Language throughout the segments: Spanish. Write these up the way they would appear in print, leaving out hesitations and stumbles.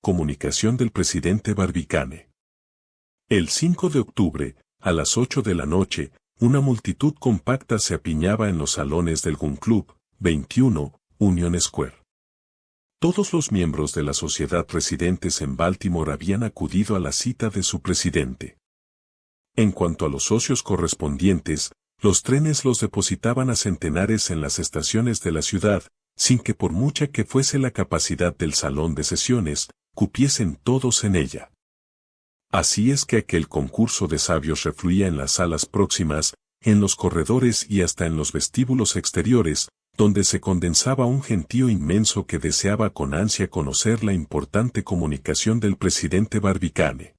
Comunicación del presidente Barbicane. El 5 de octubre, a las 8 de la noche, una multitud compacta se apiñaba en los salones del Gun Club, 21, Union Square. Todos los miembros de la sociedad residentes en Baltimore habían acudido a la cita de su presidente. En cuanto a los socios correspondientes, los trenes los depositaban a centenares en las estaciones de la ciudad, sin que por mucha que fuese la capacidad del salón de sesiones, cupiesen todos en ella. Así es que aquel concurso de sabios refluía en las salas próximas, en los corredores y hasta en los vestíbulos exteriores, donde se condensaba un gentío inmenso que deseaba con ansia conocer la importante comunicación del presidente Barbicane.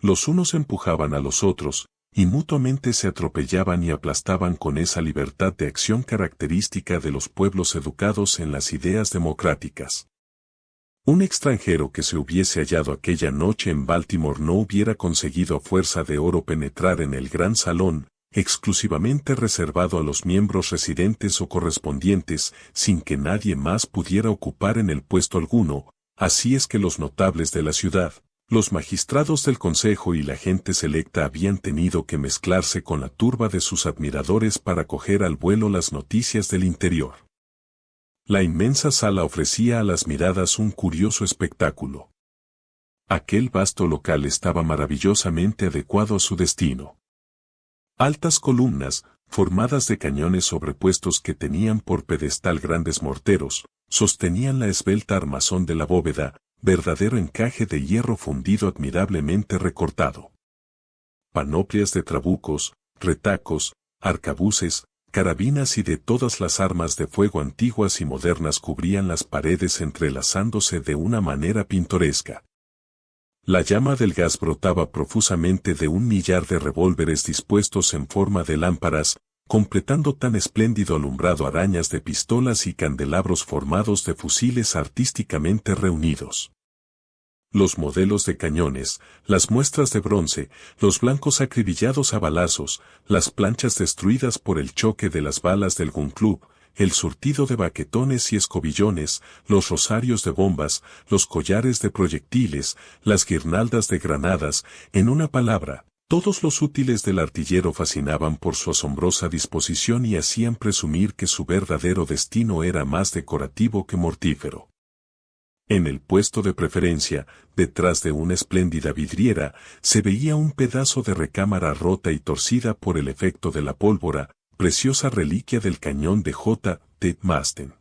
Los unos empujaban a los otros, y mutuamente se atropellaban y aplastaban con esa libertad de acción característica de los pueblos educados en las ideas democráticas. Un extranjero que se hubiese hallado aquella noche en Baltimore no hubiera conseguido a fuerza de oro penetrar en el gran salón, exclusivamente reservado a los miembros residentes o correspondientes, sin que nadie más pudiera ocupar en el puesto alguno. Así es que los notables de la ciudad, los magistrados del consejo y la gente selecta habían tenido que mezclarse con la turba de sus admiradores para coger al vuelo las noticias del interior. La inmensa sala ofrecía a las miradas un curioso espectáculo. Aquel vasto local estaba maravillosamente adecuado a su destino. Altas columnas, formadas de cañones sobrepuestos que tenían por pedestal grandes morteros, sostenían la esbelta armazón de la bóveda, verdadero encaje de hierro fundido admirablemente recortado. Panoplias de trabucos, retacos, arcabuces, carabinas y de todas las armas de fuego antiguas y modernas cubrían las paredes entrelazándose de una manera pintoresca. La llama del gas brotaba profusamente de un millar de revólveres dispuestos en forma de lámparas, completando tan espléndido alumbrado arañas de pistolas y candelabros formados de fusiles artísticamente reunidos. Los modelos de cañones, las muestras de bronce, los blancos acribillados a balazos, las planchas destruidas por el choque de las balas del Gun Club, el surtido de baquetones y escobillones, los rosarios de bombas, los collares de proyectiles, las guirnaldas de granadas, en una palabra, todos los útiles del artillero fascinaban por su asombrosa disposición y hacían presumir que su verdadero destino era más decorativo que mortífero. En el puesto de preferencia, detrás de una espléndida vidriera, se veía un pedazo de recámara rota y torcida por el efecto de la pólvora, preciosa reliquia del cañón de J. T. Maston.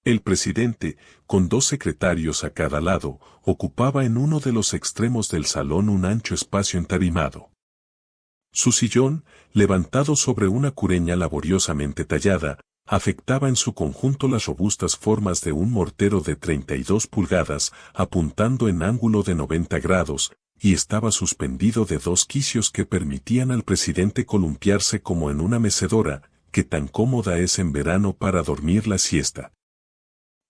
El presidente, con 2 secretarios a cada lado, ocupaba en uno de los extremos del salón un ancho espacio entarimado. Su sillón, levantado sobre una cureña laboriosamente tallada, afectaba en su conjunto las robustas formas de un mortero de 32 pulgadas, apuntando en ángulo de 90 grados, y estaba suspendido de 2 quicios que permitían al presidente columpiarse como en una mecedora, que tan cómoda es en verano para dormir la siesta.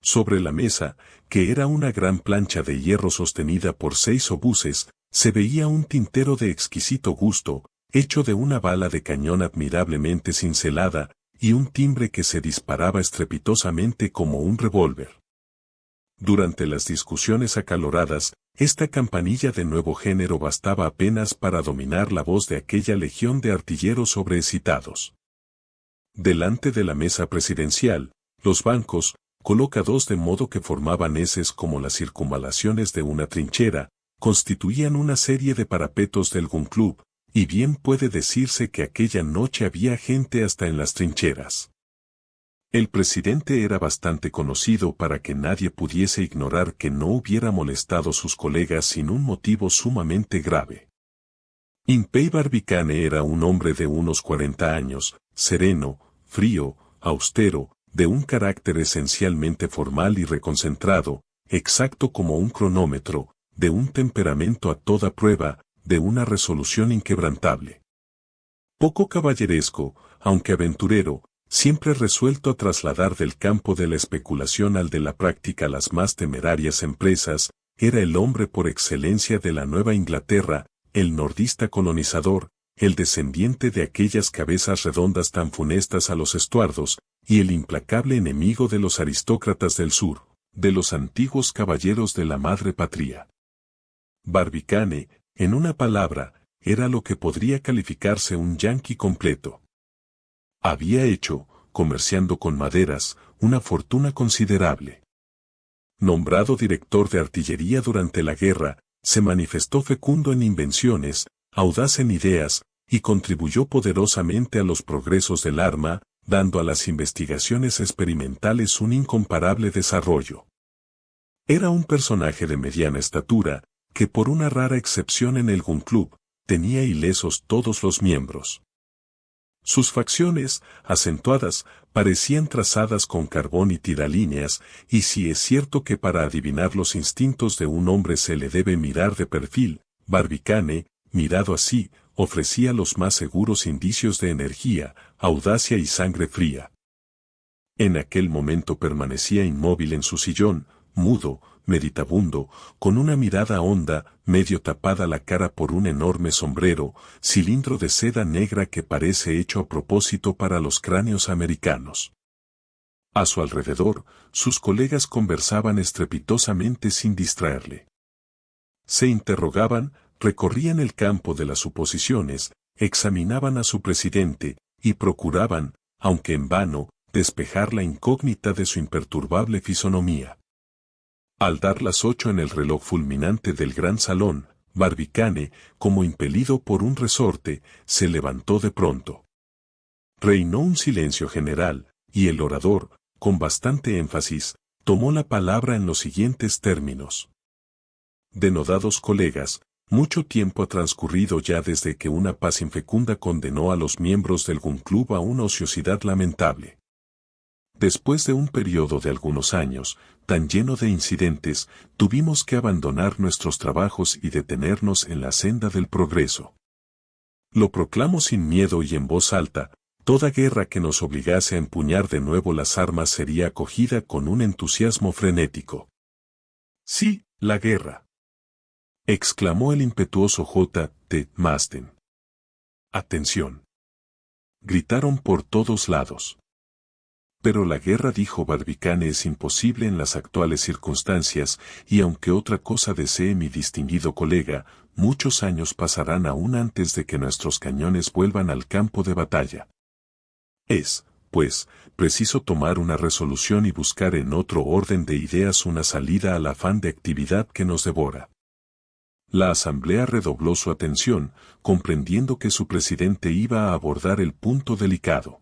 Sobre la mesa, que era una gran plancha de hierro sostenida por 6 obuses, se veía un tintero de exquisito gusto, hecho de una bala de cañón admirablemente cincelada, y un timbre que se disparaba estrepitosamente como un revólver. Durante las discusiones acaloradas, esta campanilla de nuevo género bastaba apenas para dominar la voz de aquella legión de artilleros sobreexcitados. Delante de la mesa presidencial, los bancos, colocados de modo que formaban eses como las circunvalaciones de una trinchera, constituían una serie de parapetos del Gun Club, y bien puede decirse que aquella noche había gente hasta en las trincheras. El presidente era bastante conocido para que nadie pudiese ignorar que no hubiera molestado a sus colegas sin un motivo sumamente grave. Impey Barbicane era un hombre de unos 40 años, sereno, frío, austero, de un carácter esencialmente formal y reconcentrado, exacto como un cronómetro, de un temperamento a toda prueba, de una resolución inquebrantable. Poco caballeresco, aunque aventurero, siempre resuelto a trasladar del campo de la especulación al de la práctica las más temerarias empresas, era el hombre por excelencia de la Nueva Inglaterra, el nordista colonizador, el descendiente de aquellas cabezas redondas tan funestas a los Estuardos, y el implacable enemigo de los aristócratas del sur, de los antiguos caballeros de la madre patria. Barbicane, en una palabra, era lo que podría calificarse un yanqui completo. Había hecho, comerciando con maderas, una fortuna considerable. Nombrado director de artillería durante la guerra, se manifestó fecundo en invenciones, audaz en ideas, y contribuyó poderosamente a los progresos del arma, dando a las investigaciones experimentales un incomparable desarrollo. Era un personaje de mediana estatura, que por una rara excepción en el Gun Club, tenía ilesos todos los miembros. Sus facciones, acentuadas, parecían trazadas con carbón y tiralíneas, y si es cierto que para adivinar los instintos de un hombre se le debe mirar de perfil, Barbicane, mirado así, ofrecía los más seguros indicios de energía, audacia y sangre fría. En aquel momento permanecía inmóvil en su sillón, mudo, meditabundo, con una mirada honda, medio tapada la cara por un enorme sombrero, cilindro de seda negra que parece hecho a propósito para los cráneos americanos. A su alrededor, sus colegas conversaban estrepitosamente sin distraerle. Se interrogaban, recorrían el campo de las suposiciones, examinaban a su presidente, y procuraban, aunque en vano, despejar la incógnita de su imperturbable fisonomía. Al dar las 8 en el reloj fulminante del gran salón, Barbicane, como impelido por un resorte, se levantó de pronto. Reinó un silencio general, y el orador, con bastante énfasis, tomó la palabra en los siguientes términos. Denodados colegas, mucho tiempo ha transcurrido ya desde que una paz infecunda condenó a los miembros del Gun Club a una ociosidad lamentable. Después de un periodo de algunos años, tan lleno de incidentes, tuvimos que abandonar nuestros trabajos y detenernos en la senda del progreso. Lo proclamo sin miedo y en voz alta, toda guerra que nos obligase a empuñar de nuevo las armas sería acogida con un entusiasmo frenético. Sí, la guerra, exclamó el impetuoso J. T. Maston. Atención, gritaron por todos lados. Pero la guerra, dijo Barbicane, es imposible en las actuales circunstancias, y aunque otra cosa desee mi distinguido colega, muchos años pasarán aún antes de que nuestros cañones vuelvan al campo de batalla. Es, pues, preciso tomar una resolución y buscar en otro orden de ideas una salida al afán de actividad que nos devora. La asamblea redobló su atención, comprendiendo que su presidente iba a abordar el punto delicado.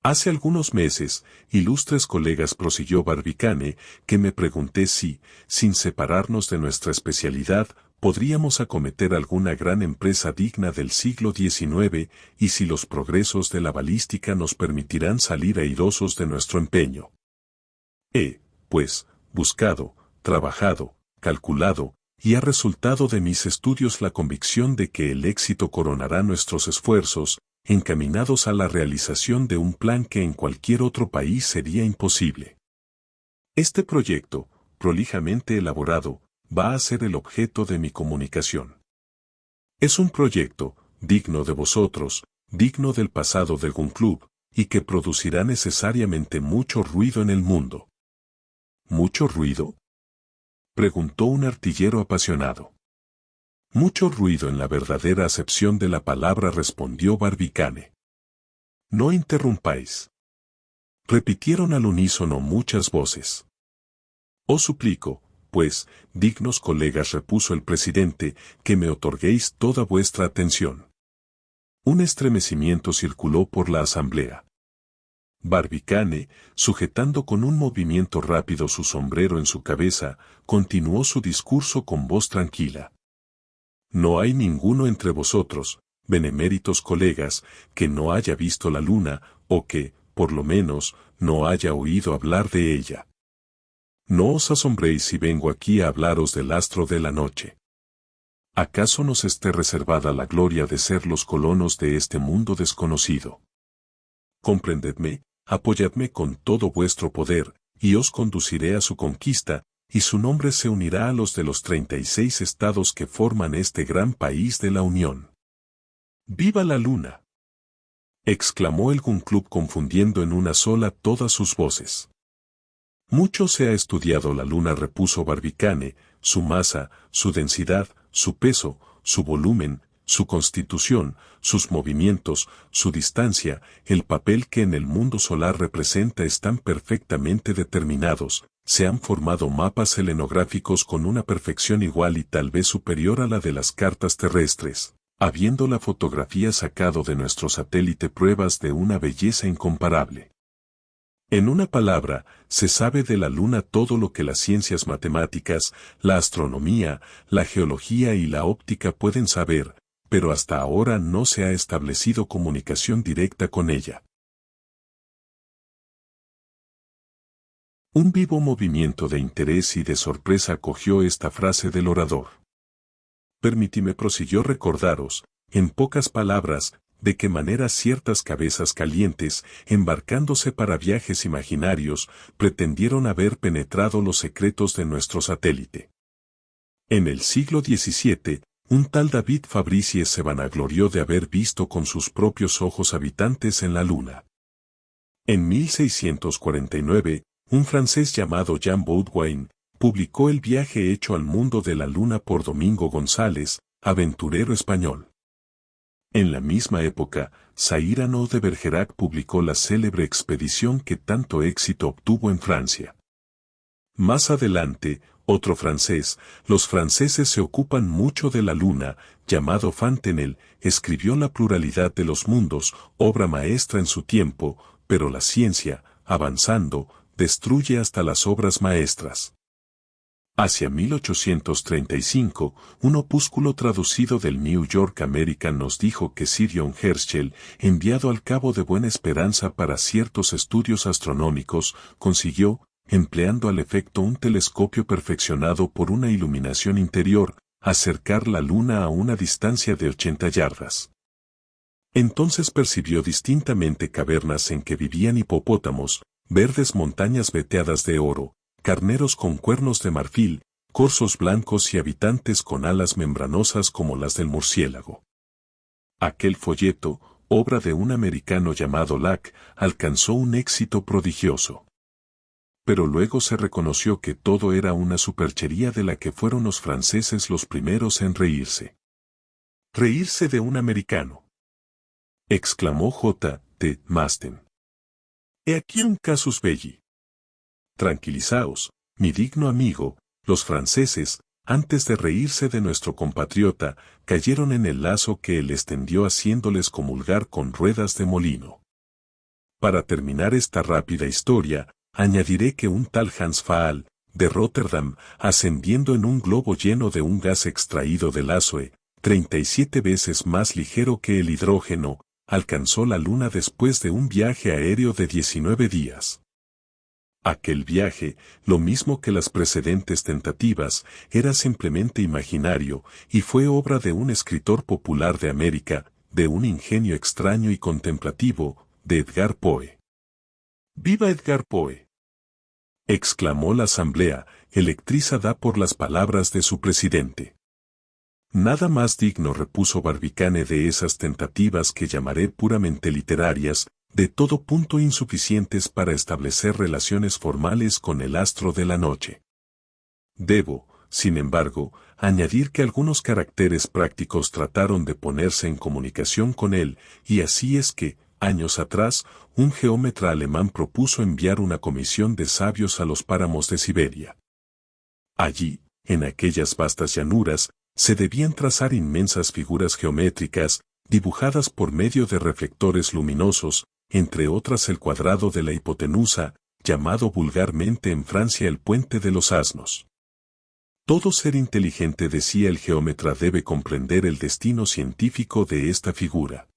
Hace algunos meses, ilustres colegas, prosiguió Barbicane, que me pregunté si, sin separarnos de nuestra especialidad, podríamos acometer alguna gran empresa digna del siglo XIX, y si los progresos de la balística nos permitirán salir airosos de nuestro empeño. He, pues, buscado, trabajado, calculado, y ha resultado de mis estudios la convicción de que el éxito coronará nuestros esfuerzos, encaminados a la realización de un plan que en cualquier otro país sería imposible. Este proyecto, prolijamente elaborado, va a ser el objeto de mi comunicación. Es un proyecto, digno de vosotros, digno del pasado del Gun Club, y que producirá necesariamente mucho ruido en el mundo. ¿Mucho ruido?, preguntó un artillero apasionado. Mucho ruido en la verdadera acepción de la palabra, respondió Barbicane. No interrumpáis, repitieron al unísono muchas voces. Os suplico, pues, dignos colegas, repuso el presidente, que me otorguéis toda vuestra atención. Un estremecimiento circuló por la asamblea. Barbicane, sujetando con un movimiento rápido su sombrero en su cabeza, continuó su discurso con voz tranquila. No hay ninguno entre vosotros, beneméritos colegas, que no haya visto la luna, o que, por lo menos, no haya oído hablar de ella. No os asombréis si vengo aquí a hablaros del astro de la noche. ¿Acaso nos esté reservada la gloria de ser los colonos de este mundo desconocido? Comprendedme, apoyadme con todo vuestro poder, y os conduciré a su conquista, y su nombre se unirá a los de los 36 estados que forman este gran país de la Unión. ¡Viva la luna!, exclamó el Gun Club, confundiendo en una sola todas sus voces. Mucho se ha estudiado la Luna, repuso Barbicane, su masa, su densidad, su peso, su volumen, su constitución, sus movimientos, su distancia, el papel que en el mundo solar representa están perfectamente determinados. Se han formado mapas selenográficos con una perfección igual y tal vez superior a la de las cartas terrestres, habiendo la fotografía sacado de nuestro satélite pruebas de una belleza incomparable. En una palabra, se sabe de la Luna todo lo que las ciencias matemáticas, la astronomía, la geología y la óptica pueden saber, pero hasta ahora no se ha establecido comunicación directa con ella. Un vivo movimiento de interés y de sorpresa acogió esta frase del orador. Permíteme, prosiguió, recordaros, en pocas palabras, de qué manera ciertas cabezas calientes, embarcándose para viajes imaginarios, pretendieron haber penetrado los secretos de nuestro satélite. En el siglo XVII, un tal David Fabricies se vanaglorió de haber visto con sus propios ojos habitantes en la Luna. En 1649, un francés llamado Jean Baudouin publicó el viaje hecho al mundo de la Luna por Domingo González, aventurero español. En la misma época, Cyrano de Bergerac publicó la célebre expedición que tanto éxito obtuvo en Francia. Más adelante, otro francés, los franceses se ocupan mucho de la Luna, llamado Fontenelle, escribió La pluralidad de los mundos, obra maestra en su tiempo, pero la ciencia, avanzando, destruye hasta las obras maestras. Hacia 1835, un opúsculo traducido del New York American nos dijo que Sir John Herschel, enviado al Cabo de Buena Esperanza para ciertos estudios astronómicos, consiguió, empleando al efecto un telescopio perfeccionado por una iluminación interior, acercar la Luna a una distancia de 80 yardas. Entonces percibió distintamente cavernas en que vivían hipopótamos, verdes montañas veteadas de oro, carneros con cuernos de marfil, corzos blancos y habitantes con alas membranosas como las del murciélago. Aquel folleto, obra de un americano llamado Lack, alcanzó un éxito prodigioso. Pero luego se reconoció que todo era una superchería de la que fueron los franceses los primeros en reírse. «¿Reírse de un americano?», exclamó J. T. Maston. «He aquí un casus belli». Tranquilizaos, mi digno amigo, los franceses, antes de reírse de nuestro compatriota, cayeron en el lazo que él extendió haciéndoles comulgar con ruedas de molino. Para terminar esta rápida historia, añadiré que un tal Hans Faal, de Rotterdam, ascendiendo en un globo lleno de un gas extraído del azoe, 37 veces más ligero que el hidrógeno, alcanzó la Luna después de un viaje aéreo de 19 días. Aquel viaje, lo mismo que las precedentes tentativas, era simplemente imaginario, y fue obra de un escritor popular de América, de un ingenio extraño y contemplativo, de Edgar Poe. ¡Viva Edgar Poe!, exclamó la asamblea, electrizada por las palabras de su presidente. Nada más digno, repuso Barbicane, de esas tentativas que llamaré puramente literarias, de todo punto insuficientes para establecer relaciones formales con el astro de la noche. Debo, sin embargo, añadir que algunos caracteres prácticos trataron de ponerse en comunicación con él, y así es que, años atrás, un geómetra alemán propuso enviar una comisión de sabios a los páramos de Siberia. Allí, en aquellas vastas llanuras, se debían trazar inmensas figuras geométricas, dibujadas por medio de reflectores luminosos, entre otras el cuadrado de la hipotenusa, llamado vulgarmente en Francia el puente de los asnos. Todo ser inteligente, decía el geómetra, debe comprender el destino científico de esta figura.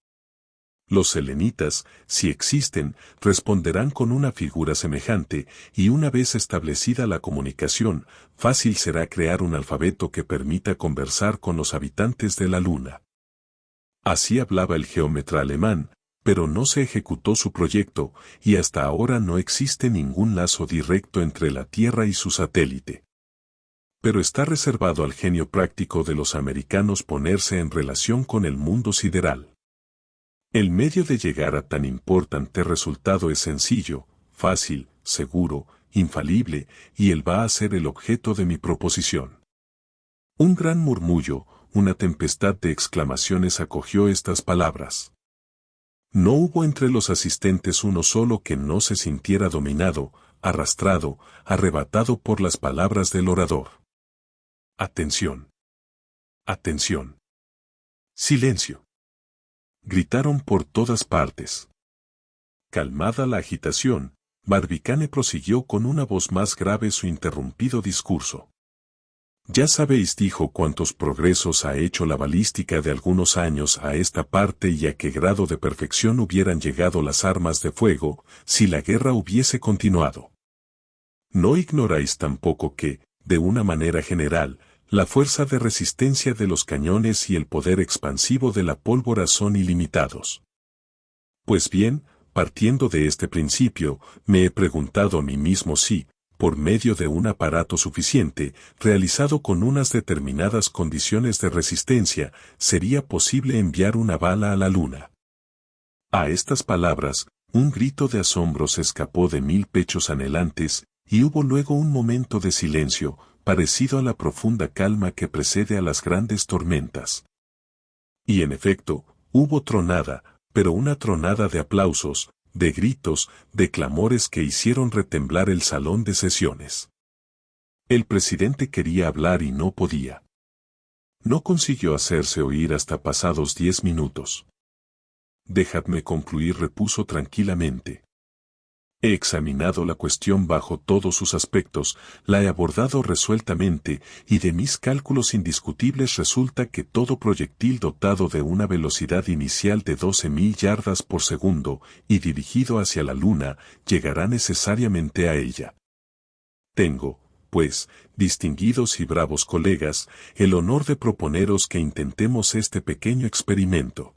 Los selenitas, si existen, responderán con una figura semejante, y una vez establecida la comunicación, fácil será crear un alfabeto que permita conversar con los habitantes de la Luna. Así hablaba el geómetra alemán, pero no se ejecutó su proyecto, y hasta ahora no existe ningún lazo directo entre la Tierra y su satélite. Pero está reservado al genio práctico de los americanos ponerse en relación con el mundo sideral. El medio de llegar a tan importante resultado es sencillo, fácil, seguro, infalible, y él va a ser el objeto de mi proposición. Un gran murmullo, una tempestad de exclamaciones acogió estas palabras. No hubo entre los asistentes uno solo que no se sintiera dominado, arrastrado, arrebatado por las palabras del orador. Atención. Atención. Silencio. Gritaron por todas partes. Calmada la agitación, Barbicane prosiguió con una voz más grave su interrumpido discurso. Ya sabéis, dijo, cuántos progresos ha hecho la balística de algunos años a esta parte y a qué grado de perfección hubieran llegado las armas de fuego si la guerra hubiese continuado. No ignoráis tampoco que, de una manera general, la fuerza de resistencia de los cañones y el poder expansivo de la pólvora son ilimitados. Pues bien, partiendo de este principio, me he preguntado a mí mismo si, por medio de un aparato suficiente, realizado con unas determinadas condiciones de resistencia, sería posible enviar una bala a la luna. A estas palabras, un grito de asombro se escapó de 1000 pechos anhelantes, y hubo luego un momento de silencio, parecido a la profunda calma que precede a las grandes tormentas. Y en efecto, hubo tronada, pero una tronada de aplausos, de gritos, de clamores que hicieron retemblar el salón de sesiones. El presidente quería hablar y no podía. No consiguió hacerse oír hasta pasados 10 minutos. Dejadme concluir, repuso tranquilamente. He examinado la cuestión bajo todos sus aspectos, la he abordado resueltamente, y de mis cálculos indiscutibles resulta que todo proyectil dotado de una velocidad inicial de 12.000 yardas por segundo, y dirigido hacia la luna, llegará necesariamente a ella. Tengo, pues, distinguidos y bravos colegas, el honor de proponeros que intentemos este pequeño experimento.